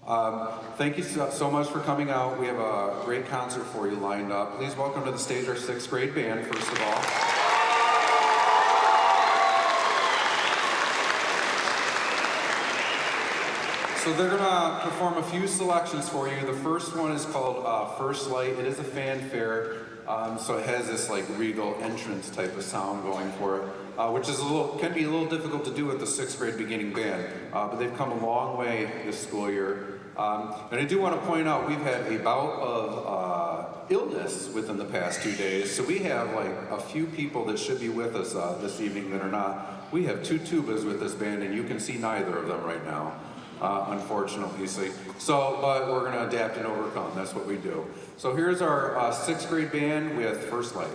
Thank you so much for coming out. We have a great concert for you lined up. Please welcome to the stage our 6th grade band, first of all. So they're gonna perform a few selections for you. The first one is called First Light. It is a fanfare, so it has this like regal entrance type of sound going for it, which is can be a little difficult to do with the 6th grade beginning band, but they've come a long way this school year. And I do want to point out we've had a bout of illness within the past 2 days, so we have like a few people that should be with us this evening that are not. We have 2 tubas with this band, and you can see neither of them right now. Unfortunately, but we're going to adapt and overcome. That's what we do. So here's our 6th grade band with First Light.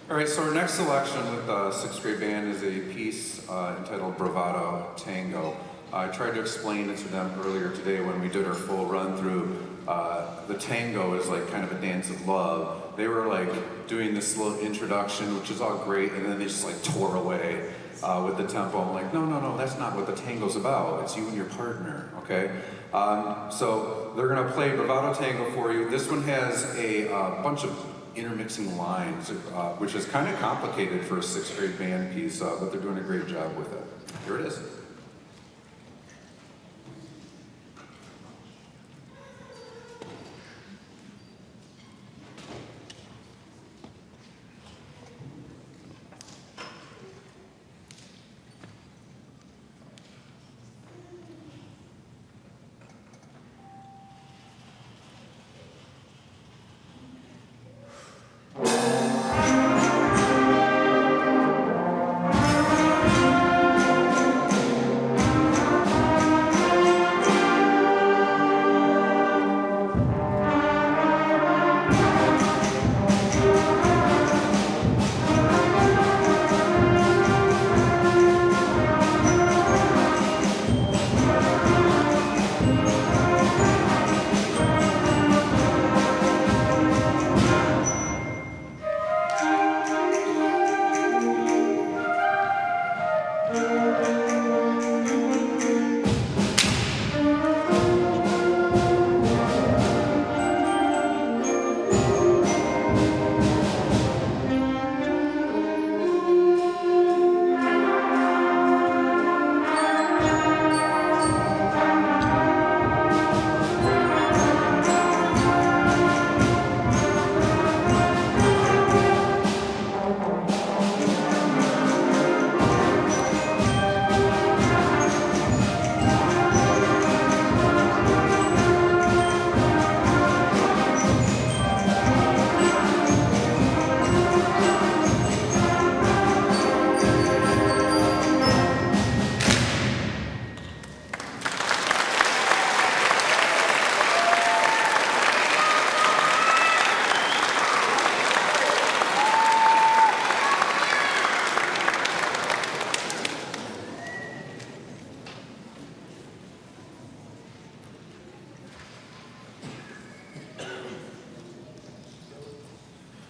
All right, so our next selection with the 6th grade band is a piece entitled Bravado Tango. I tried to explain it to them earlier today when we did our full run through. The tango is like kind of a dance of love. They were like doing this little introduction, which is all great, and then they just like tore away with the tempo. I'm like, no, that's not what the tango's about. It's you and your partner, okay? So they're gonna play Bravado Tango for you. This one has a bunch of intermixing lines, which is kind of complicated for a 6th grade band piece, but they're doing a great job with it. Here it is.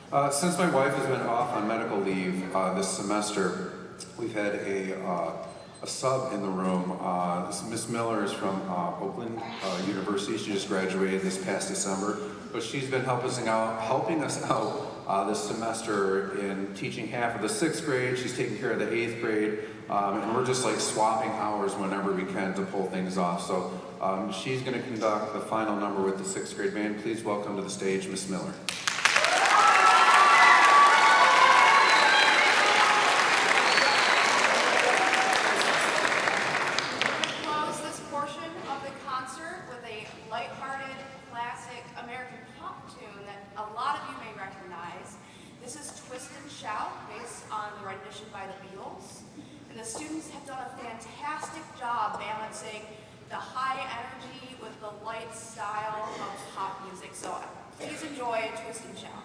Since my wife has been off on medical leave this semester, we've had a sub in the room. Miss Miller is from Oakland University. She just graduated this past December, but she's been helping us out this semester in teaching half of the 6th grade. She's taking care of the 8th grade, and we're just like swapping hours whenever we can to pull things off. So she's going to conduct the final number with the 6th grade band. Please welcome to the stage Miss Miller. By the Beatles, and the students have done a fantastic job balancing the high energy with the light style of pop music. So please enjoy Twist and Shout.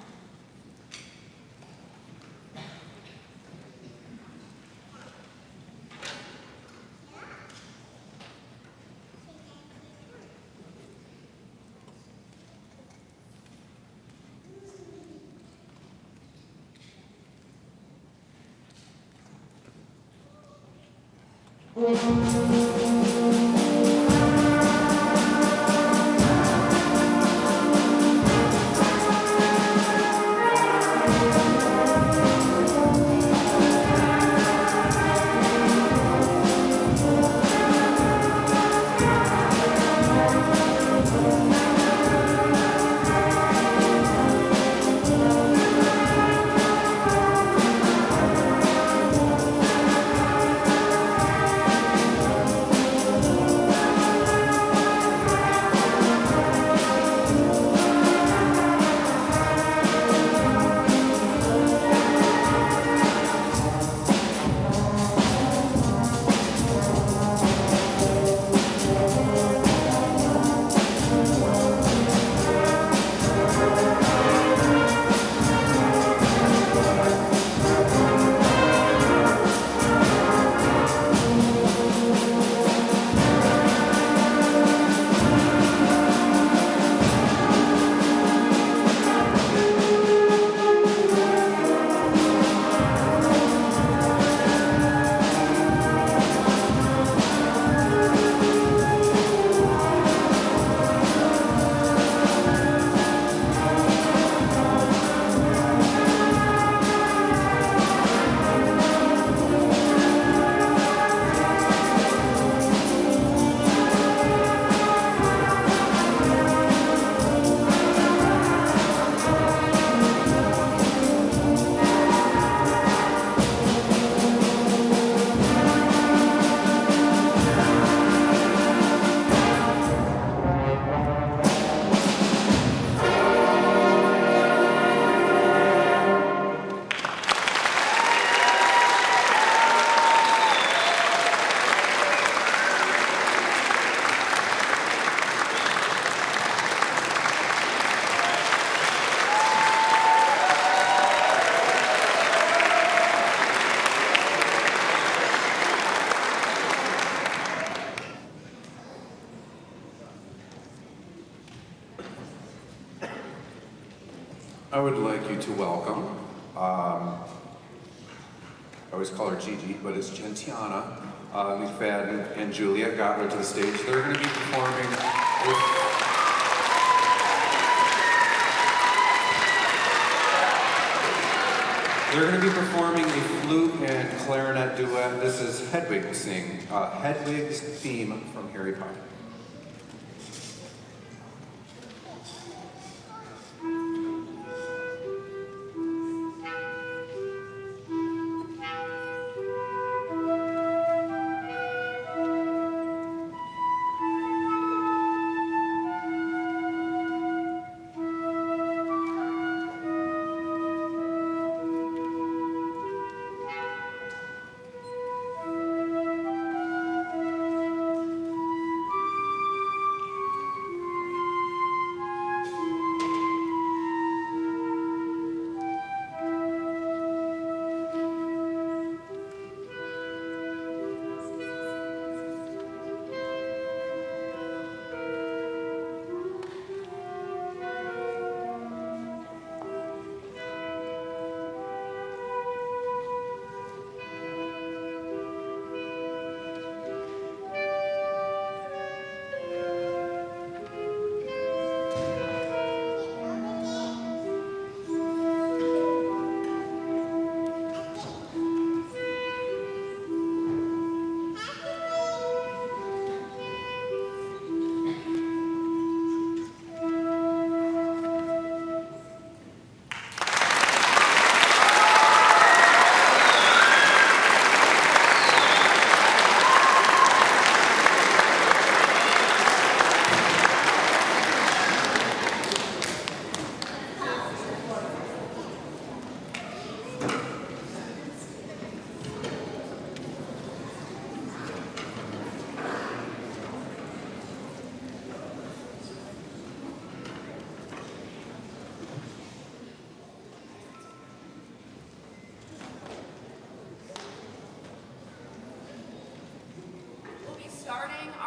I would like you to welcome, I always call her Gigi, but it's Gentiana McFadden and Juliet Gottler to the stage. They're going to be performing a flute and clarinet duet. This is Hedwig sing, Hedwig's theme from Harry Potter.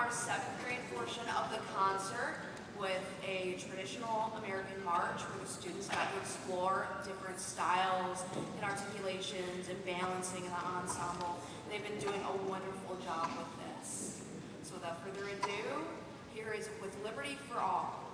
our seventh grade portion of the concert with a traditional American march where the students got to explore different styles and articulations and balancing in the ensemble. And they've been doing a wonderful job with this. So without further ado, here is With Liberty for All.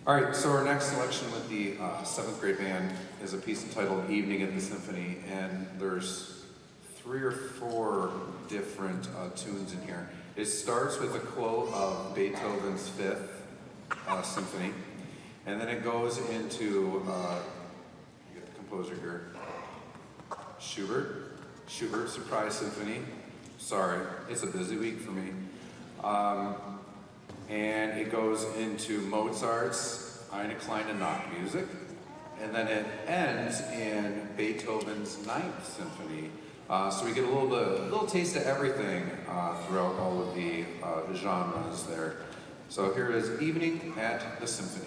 All right, so our next selection with the 7th grade band is a piece entitled Evening at the Symphony, and there's 3 or 4 different tunes in here. It starts with a quote of Beethoven's 5th Symphony, and then it goes into, you get the composer here, Schubert Surprise Symphony. Sorry, it's a busy week for me. And it goes into Mozart's Eine kleine Nachtmusik, and then it ends in Beethoven's 9th Symphony. So we get a little taste of everything throughout all of the genres there. So here is Evening at the Symphony.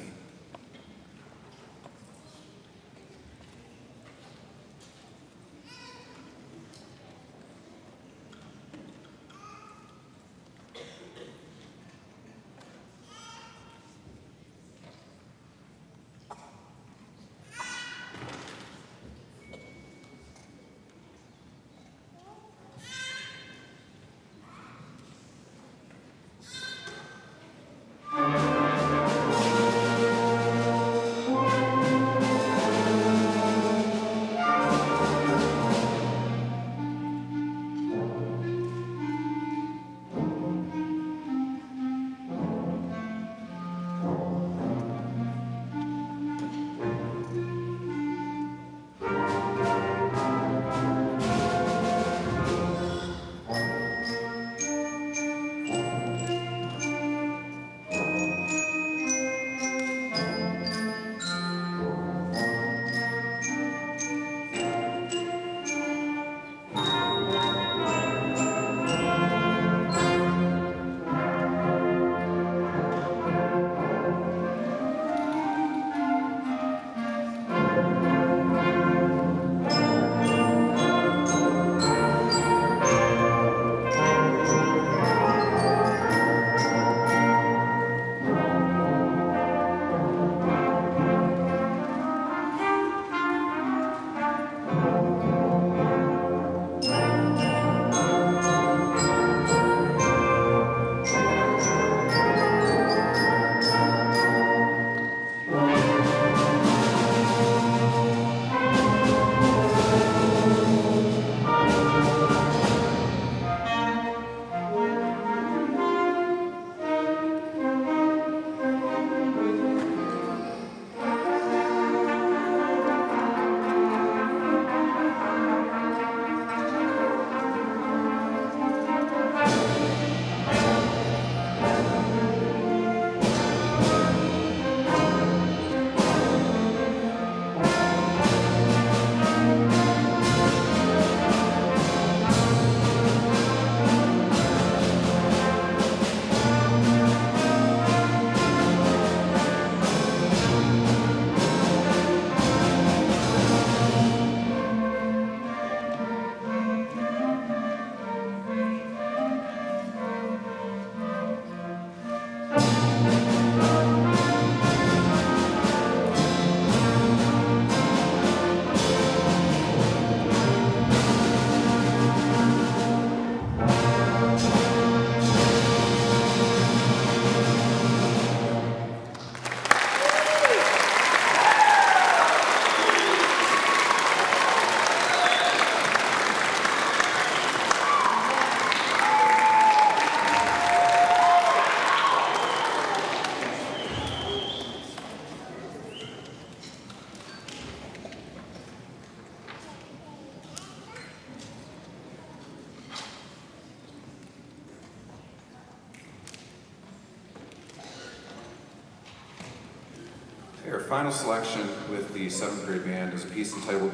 final selection with the 7th grade band is a piece entitled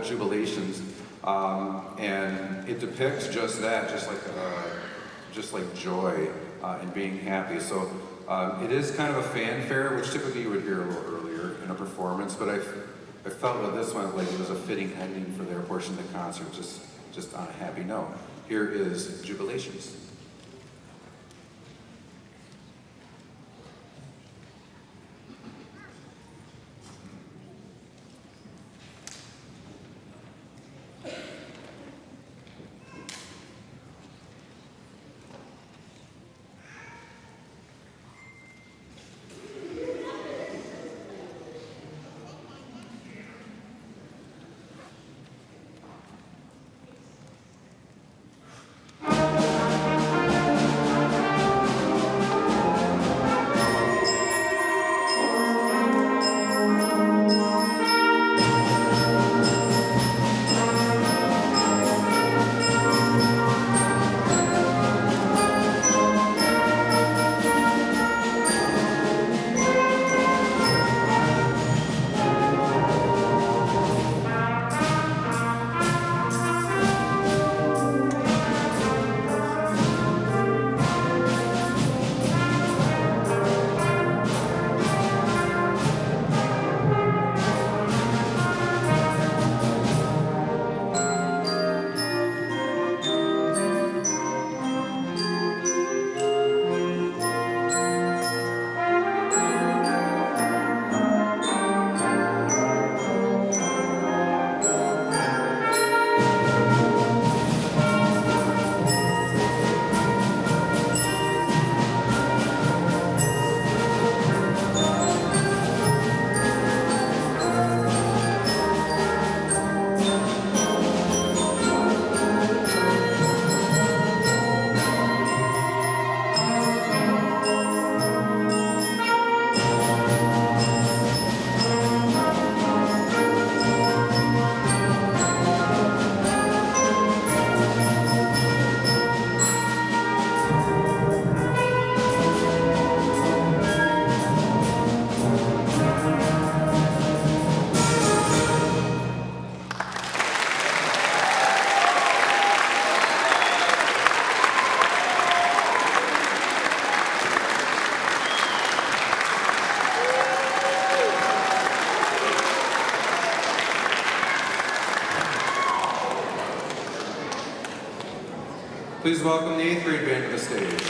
Jubilations, and it depicts just that, just like joy and being happy. So it is kind of a fanfare, which typically you would hear a little earlier in a performance, but I felt with this one like it was a fitting ending for their portion of the concert, just on a happy note. Here is Jubilations. Please welcome the 8th grade band to the stage.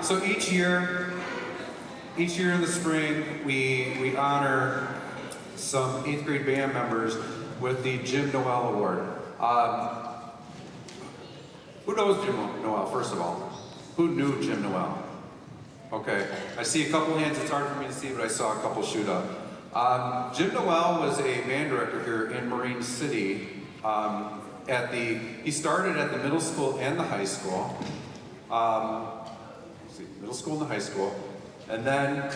So each year in the spring, we honor some 8th grade band members with the Jim Noel Award. Who knows Jim Noel, first of all? Who knew Jim Noel? Okay, I see a couple hands. It's hard for me to see, but I saw a couple shoot up. Jim Noel was a band director here in Marine City. He started at the middle school and the high school. Middle school and the high school, and then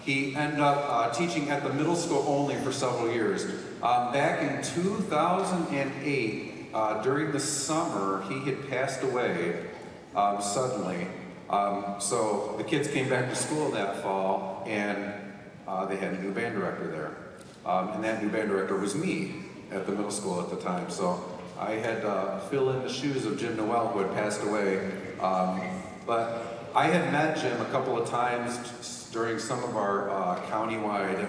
he ended up teaching at the middle school only for several years. Back in 2008, during the summer, he had passed away suddenly. So the kids came back to school that fall, and they had a new band director there. And that new band director was me at the middle school at the time. So I had to fill in the shoes of Jim Noel, who had passed away. But I had met Jim a couple of times during some of our countywide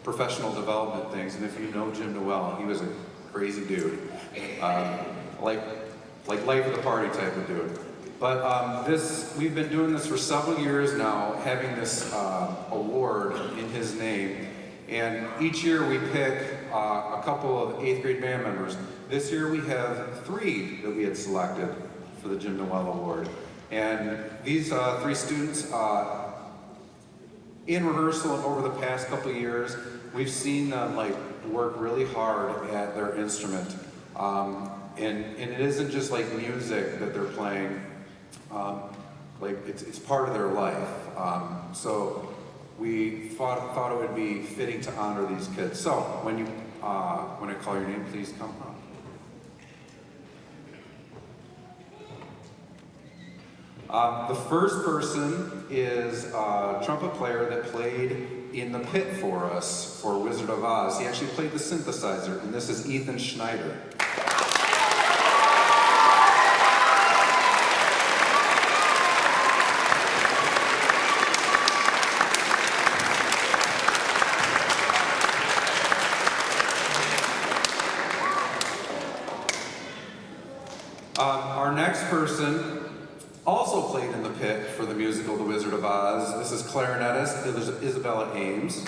professional development things, and if you know Jim Noel, he was a crazy dude, like life of the party type of dude. But we've been doing this for several years now, having this award in his name, and each year we pick a couple of 8th grade band members. This year we have 3 that we had selected for the Jim Noel Award. And these three students, in rehearsal and over the past couple of years, we've seen them like work really hard at their instrument. And it isn't just like music that they're playing, like it's part of their life. So we thought it would be fitting to honor these kids. So when I call your name, please come up. The first person is a trumpet player that played in the pit for us for Wizard of Oz. He actually played the synthesizer, and this is Ethan Schneider. Our next person also played in the pit for the musical The Wizard of Oz. This is clarinetist Isabella Ames.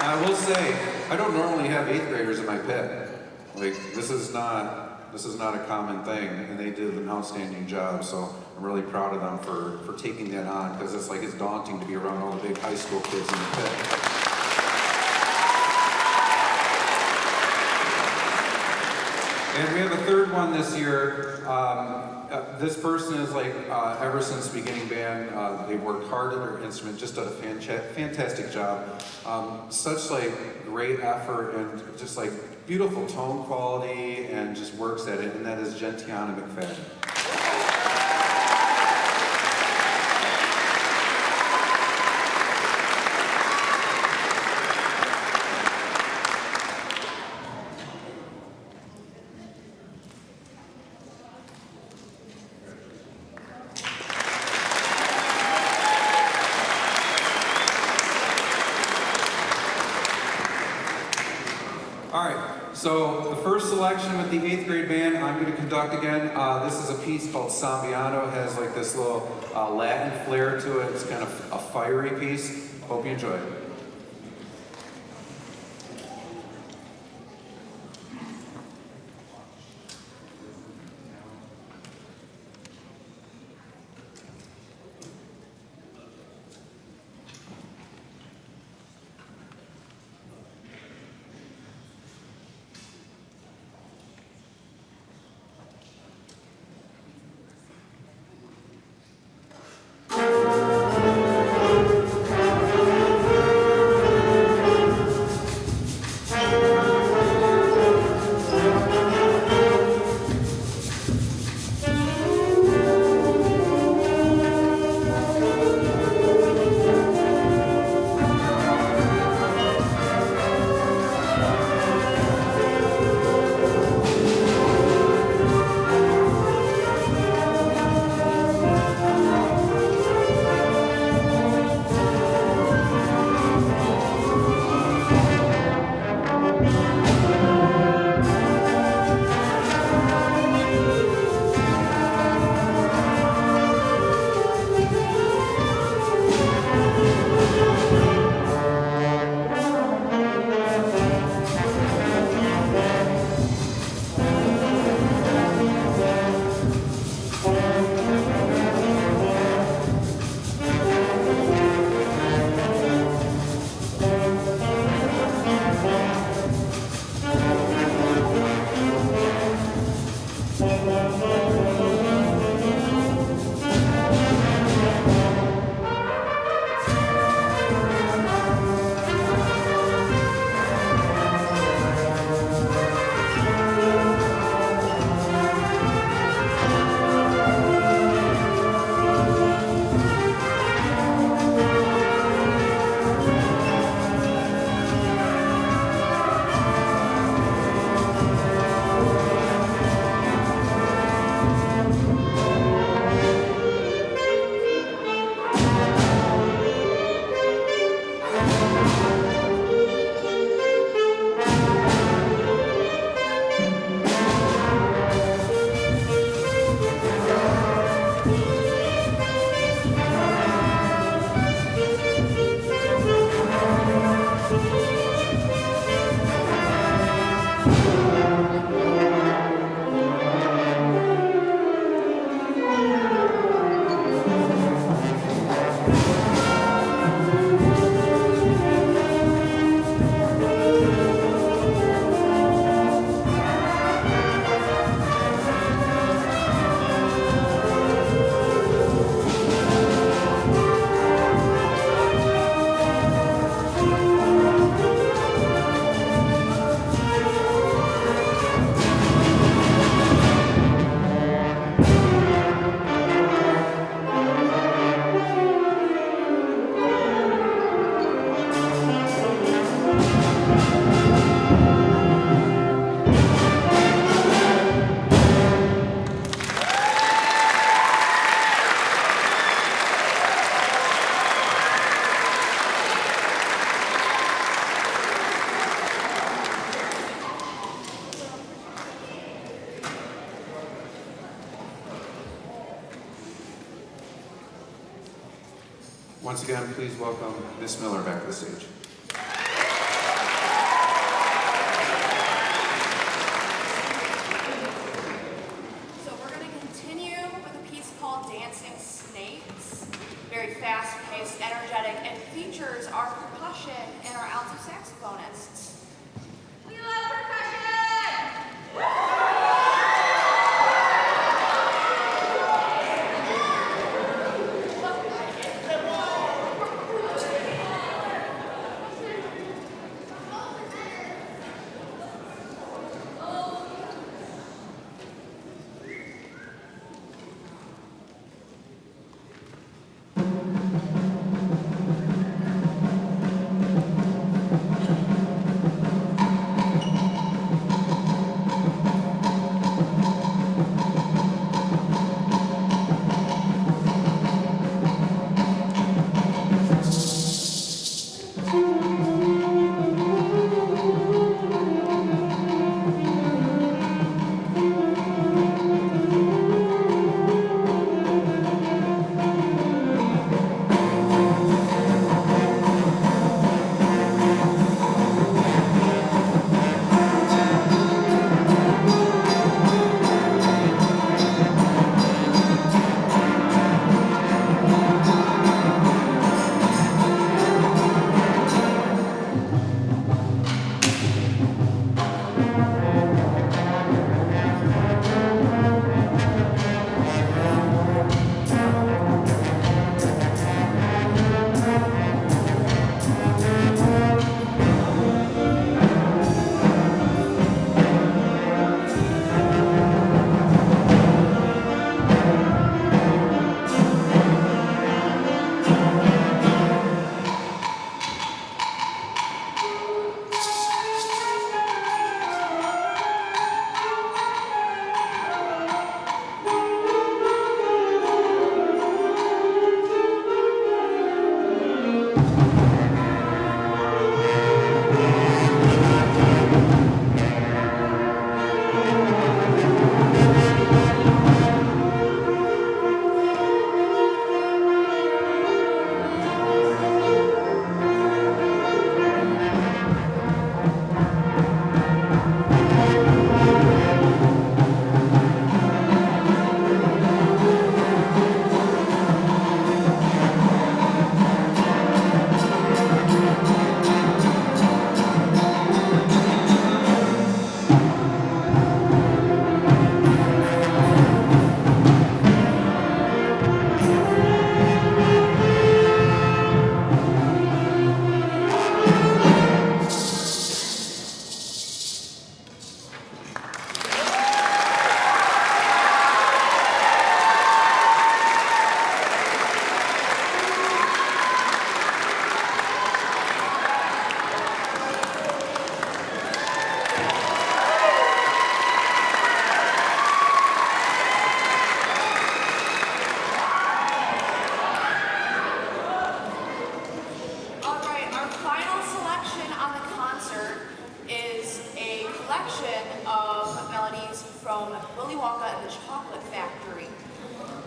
I will say, I don't normally have 8th graders in my pit. Like, this is not a common thing, and they did an outstanding job, so I'm really proud of them for taking that on, because it's daunting to be around all the big high school kids in the pit. And we have a third one this year. This person is like, ever since beginning band, they've worked hard at their instrument, just done a fantastic job. Such like great effort and just like beautiful tone quality and just works at it, and that is Gentiana McFadden. All right, so the first selection with the 8th grade band, I'm going to conduct again. This is a piece called Sambiano. It has like this little Latin flair to it. It's kind of a fiery piece. Hope you enjoy it. Once again, please welcome Miss Miller back to the stage. So we're going to continue with a piece called Dancing Snakes. Very fast-paced, energetic, and features our percussion and our alto saxophonists. We love percussion!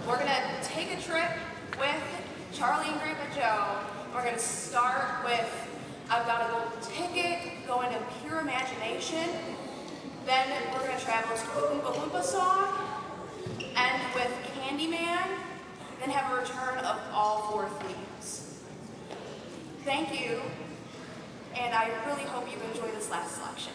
We're gonna take a trip with Charlie and Grandpa Joe. We're gonna start with I've Got a Golden Ticket, go into Pure Imagination. Then we're gonna travel to the Oompa Loompa song, end with Candyman, then have a return of all four themes. Thank you, and I really hope you enjoy this last selection.